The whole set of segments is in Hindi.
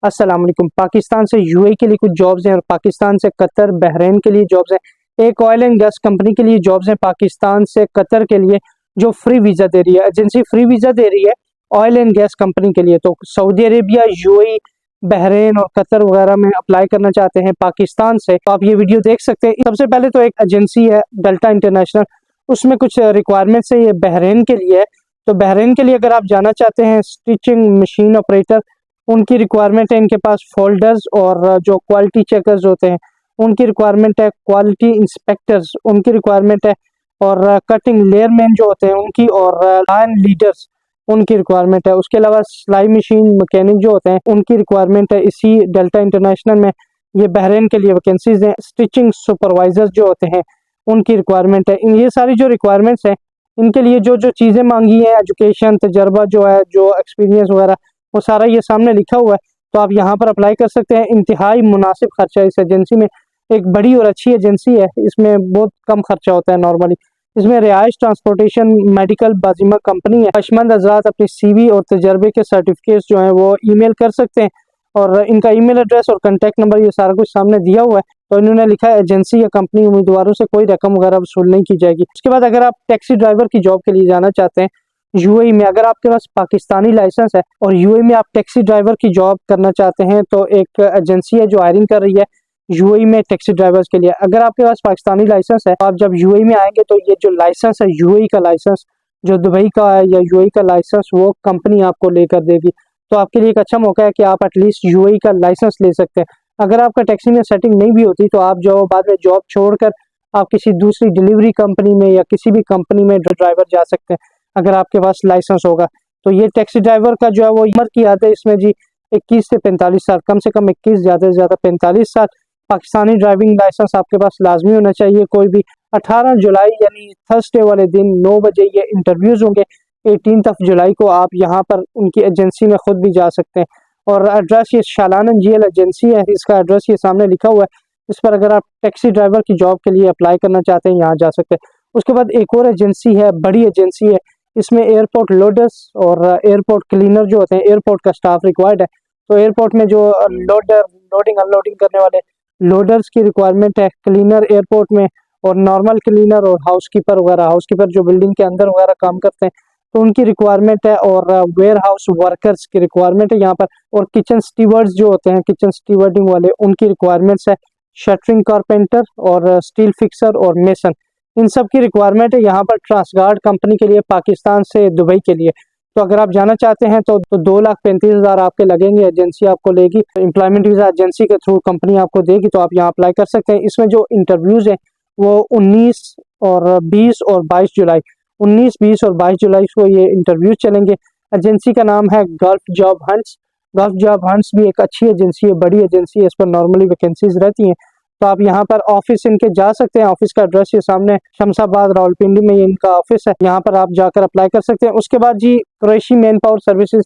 अस्सलाम वालेकुम। पाकिस्तान से यूएई के लिए कुछ जॉब्स हैं और पाकिस्तान से कतर बहरीन के लिए जॉब्स हैं। एक ऑयल एंड गैस कंपनी के लिए जॉब्स हैं पाकिस्तान से कतर के लिए, जो फ्री वीज़ा दे रही है। एजेंसी फ्री वीज़ा दे रही है ऑयल एंड गैस कंपनी के लिए। तो सऊदी अरेबिया, यूएई, बहरीन और कतर वगैरह में अप्लाई करना चाहते हैं पाकिस्तान से, तो आप ये वीडियो देख सकते हैं। सबसे पहले तो एक एजेंसी है डेल्टा इंटरनेशनल, उसमें कुछ रिक्वायरमेंट्स है, ये बहरीन के लिए है। तो बहरीन के लिए अगर आप जाना चाहते हैं, स्टिचिंग मशीन ऑपरेटर उनकी रिक्वायरमेंट है। इनके पास फोल्डर्स और जो क्वालिटी चेकर्स होते हैं उनकी रिक्वायरमेंट है, क्वालिटी इंस्पेक्टर्स उनकी रिक्वायरमेंट है, और कटिंग लेयर मैन जो होते हैं उनकी, और लाइन लीडर्स उनकी रिक्वायरमेंट है। उसके अलावा सिलाई मशीन मैकेनिक जो होते हैं उनकी रिक्वायरमेंट है। इसी डेल्टा इंटरनेशनल में ये बहरीन के लिए वैकेंसीज हैं। स्टिचिंग सुपरवाइजर जो होते हैं उनकी रिक्वायरमेंट है। ये सारी जो रिक्वायरमेंट्स हैं इनके लिए जो जो चीज़ें मांगी हैं, एजुकेशन, तजर्बा जो है, जो एक्सपीरियंस वगैरह, वो सारा ये सामने लिखा हुआ है। तो आप यहाँ पर अप्लाई कर सकते हैं। इंतहाई मुनासिब खर्चा इस एजेंसी में, एक बड़ी और अच्छी एजेंसी है। इसमें बहुत कम खर्चा होता है नॉर्मली। इसमें रिहाइश, ट्रांसपोर्टेशन, मेडिकल बाजिमा कंपनी है। ख्वाहिशमंद हज़रात अपनी सीवी और तजर्बे के सर्टिफिकेट्स जो हैं वो ईमेल कर सकते हैं, और इनका ईमेल एड्रेस और कॉन्टैक्ट नंबर ये सारा कुछ सामने दिया हुआ है। तो इन्होंने लिखा है एजेंसी या कंपनी उम्मीदवारों से कोई रकम वगैरह वसूल नहीं की जाएगी। उसके बाद अगर आप टैक्सी ड्राइवर की जॉब के लिए जाना चाहते हैं यूएई में, अगर आपके पास पाकिस्तानी लाइसेंस है और यूएई में आप टैक्सी ड्राइवर की जॉब करना चाहते हैं, तो एक एजेंसी है जो हायरिंग कर रही है यूएई में टैक्सी ड्राइवर्स के लिए। अगर आपके पास पाकिस्तानी लाइसेंस है, तो आप जब यूएई में आएंगे तो ये जो लाइसेंस है यूएई का लाइसेंस, जो दुबई का है या यूएई का लाइसेंस, वो कंपनी आपको लेकर देगी। तो आपके लिए एक अच्छा मौका है कि आप एटलीस्ट यूएई का लाइसेंस ले सकते हैं। अगर आपका टैक्सी में सेटिंग नहीं भी होती तो आप जो बाद में जॉब छोड़कर आप किसी दूसरी डिलीवरी कंपनी में या किसी भी कंपनी में ड्राइवर जा सकते हैं, अगर आपके पास लाइसेंस होगा। तो ये टैक्सी ड्राइवर का जो है वो उम्र की आदत है इसमें जी 21 से 45 साल, कम से कम 21, ज़्यादा से ज़्यादा 45 साल। पाकिस्तानी ड्राइविंग लाइसेंस आपके पास लाजमी होना चाहिए। कोई भी 18 जुलाई यानी थर्सडे वाले दिन 9 बजे ये इंटरव्यूज़ होंगे। 18 जुलाई को आप यहाँ पर उनकी एजेंसी में खुद भी जा सकते हैं। और एड्रेस ये शालान जीएल एजेंसी है, इसका एड्रेस ये सामने लिखा हुआ है। इस पर अगर आप टैक्सी ड्राइवर की जॉब के लिए अप्लाई करना चाहते हैं, यहाँ जा सकते हैं। उसके बाद एक और एजेंसी है, बड़ी एजेंसी है। इसमें एयरपोर्ट लोडर्स और एयरपोर्ट क्लीनर जो होते हैं, एयरपोर्ट का स्टाफ रिक्वायर्ड है। तो एयरपोर्ट में जो लोडिंग अनलोडिंग करने वाले लोडर्स की रिक्वायरमेंट है, क्लीनर एयरपोर्ट में, और नॉर्मल क्लीनर और हाउसकीपर वगैरह, हाउसकीपर जो बिल्डिंग के अंदर वगैरह काम करते हैं तो उनकी रिक्वायरमेंट है, और वेयर हाउस वर्कर्स की रिक्वायरमेंट है यहाँ पर, और किचन स्टीवर्ड्स जो होते हैं, किचन स्टीवर्डिंग वाले, उनकी रिक्वायरमेंट्स है। शटरिंग कारपेंटर और स्टील फिक्सर और मेसन, इन सब की रिक्वायरमेंट है यहाँ पर ट्रांसगार्ड कंपनी के लिए, पाकिस्तान से दुबई के लिए। तो अगर आप जाना चाहते हैं तो 2,35,000 आपके लगेंगे, एजेंसी आपको लेगी, एम्प्लॉयमेंट वीज़ा एजेंसी के थ्रू कंपनी आपको देगी। तो आप यहाँ अप्लाई कर सकते हैं। इसमें जो इंटरव्यूज़ हैं वो 19 और 20 और 22 जुलाई, 19, 20 और 22 जुलाई को ये इंटरव्यू चलेंगे। एजेंसी का नाम है gulf job hunts. Gulf job hunts भी एक अच्छी एजेंसी है, बड़ी एजेंसी है, इस पर नॉर्मली वैकेंसीज रहती हैं। तो आप यहाँ पर ऑफिस इनके जा सकते हैं। ऑफिस का एड्रेस ये सामने शमशाबाद रावलपिंडी में इनका ऑफिस है, यहाँ पर आप जाकर अप्लाई कर सकते हैं। उसके बाद G Qureshi manpower services,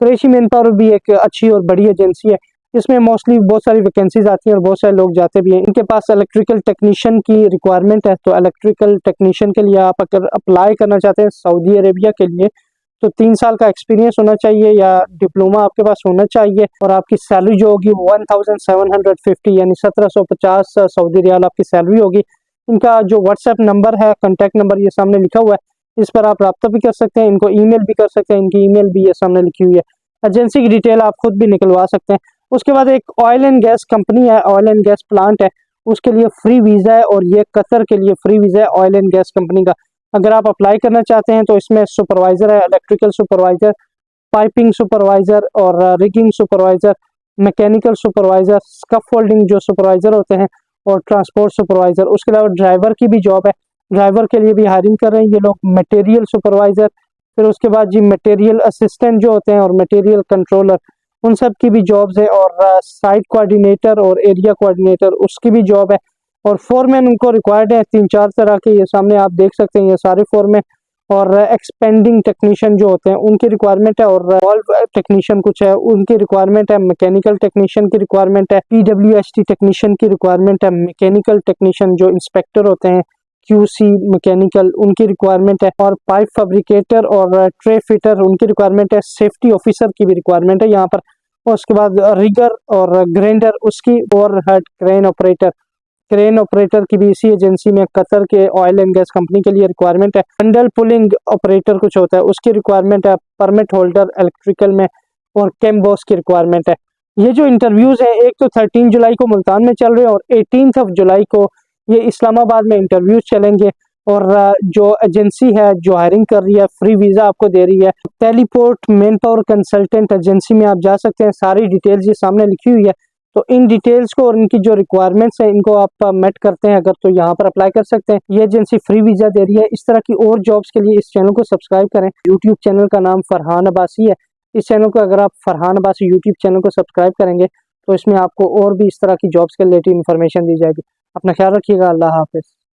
Qureshi manpower भी एक अच्छी और बड़ी एजेंसी है। इसमें मोस्टली बहुत सारी वैकेंसीज आती हैं और बहुत सारे लोग जाते भी हैं। इनके पास इलेक्ट्रिकल टेक्नीशियन की रिक्वायरमेंट है। तो इलेक्ट्रिकल टेक्नीशियन के लिए आप अगर अप्लाई करना चाहते हैं सऊदी अरेबिया के लिए, तो 3 साल का एक्सपीरियंस होना चाहिए या डिप्लोमा आपके पास होना चाहिए, और आपकी सैलरी जो होगी 1750 यानी 1750 सऊदी रियाल आपकी सैलरी होगी। इनका जो व्हाट्सएप नंबर है, कॉन्टैक्ट नंबर ये सामने लिखा हुआ है, इस पर आप रब्ता भी कर सकते हैं, इनको ईमेल भी कर सकते हैं, इनकी ईमेल भी ये सामने लिखी हुई है। एजेंसी की डिटेल आप खुद भी निकलवा सकते हैं। उसके बाद एक ऑयल एंड गैस कंपनी है, ऑयल एंड गैस प्लांट है, उसके लिए फ्री वीज़ा है, और ये कतर के लिए फ्री वीज़ा है ऑयल एंड गैस कंपनी का। अगर आप अप्लाई करना चाहते हैं तो इसमें सुपरवाइज़र है, इलेक्ट्रिकल सुपरवाइज़र, पाइपिंग सुपरवाइज़र और rigging supervisor, mechanical supervisor, scaffolding जो सुपरवाइज़र होते हैं, और ट्रांसपोर्ट सुपरवाइज़र। उसके अलावा ड्राइवर की भी जॉब है, ड्राइवर के लिए भी हायरिंग कर रहे हैं ये लोग। मटेरियल सुपरवाइज़र, फिर उसके बाद जी मटेरियल असिस्टेंट जो होते हैं, और मटेरियल कंट्रोलर, उन सब की भी जॉब्स है। और साइट कोऑर्डिनेटर और एरिया कोऑर्डिनेटर, उसकी भी जॉब है। और फोरमैन उनको रिक्वायर्ड है 3-4 तरह के, ये सामने आप देख सकते हैं ये सारे फोरमैन। और एक्सपेंडिंग टेक्नीशियन जो होते हैं उनकी रिक्वायरमेंट है, और वॉल्व टेक्नीशियन कुछ है उनकी रिक्वायरमेंट है। मैकेनिकल टेक्नीशियन की रिक्वायरमेंट है, पीडब्ल्यूएसटी टेक्नीशियन की रिक्वायरमेंट है। मैकेनिकल टेक्नीशियन जो इंस्पेक्टर होते हैं, क्यूसी मैकेनिकल, उनकी रिक्वायरमेंट है। और पाइप फैब्रिकेटर और ट्रे फिटर उनकी रिक्वायरमेंट है। सेफ्टी ऑफिसर की भी रिक्वायरमेंट है यहाँ पर। और उसके बाद रिगर और ग्राइंडर, उसकी ओवरहेड क्रेन ऑपरेटर की भी इसी एजेंसी में कतर के ऑयल एंड गैस कंपनी के लिए रिक्वायरमेंट है। बंडल पुलिंग ऑपरेटर कुछ होता है, उसकी रिक्वायरमेंट है। परमिट होल्डर इलेक्ट्रिकल में और कैम बॉस की रिक्वायरमेंट है। ये जो इंटरव्यूज है, एक तो 13 जुलाई को मुल्तान में चल रहे हैं और 18 जुलाई को ये इस्लामाबाद में इंटरव्यूज चलेंगे। और जो एजेंसी है जो हायरिंग कर रही है, फ्री वीजा आपको दे रही है, teleport man power consultant agency में आप जा सकते हैं। सारी डिटेल्स ये सामने लिखी हुई है, तो इन डिटेल्स को और इनकी जो रिक्वायरमेंट्स हैं इनको आप मेट करते हैं अगर, तो यहाँ पर अप्लाई कर सकते हैं। ये एजेंसी फ्री वीजा दे रही है। इस तरह की और जॉब्स के लिए इस चैनल को सब्सक्राइब करें। यूट्यूब चैनल का नाम फरहान अब्बासी है। इस चैनल को अगर आप फरहान अब्बासी यूट्यूब चैनल को सब्सक्राइब करेंगे तो इसमें आपको और भी इस तरह की जॉब्स के रिलेटेड इन्फॉर्मेशन दी जाएगी। अपना ख्याल रखिएगा। अल्लाह हाफिज़।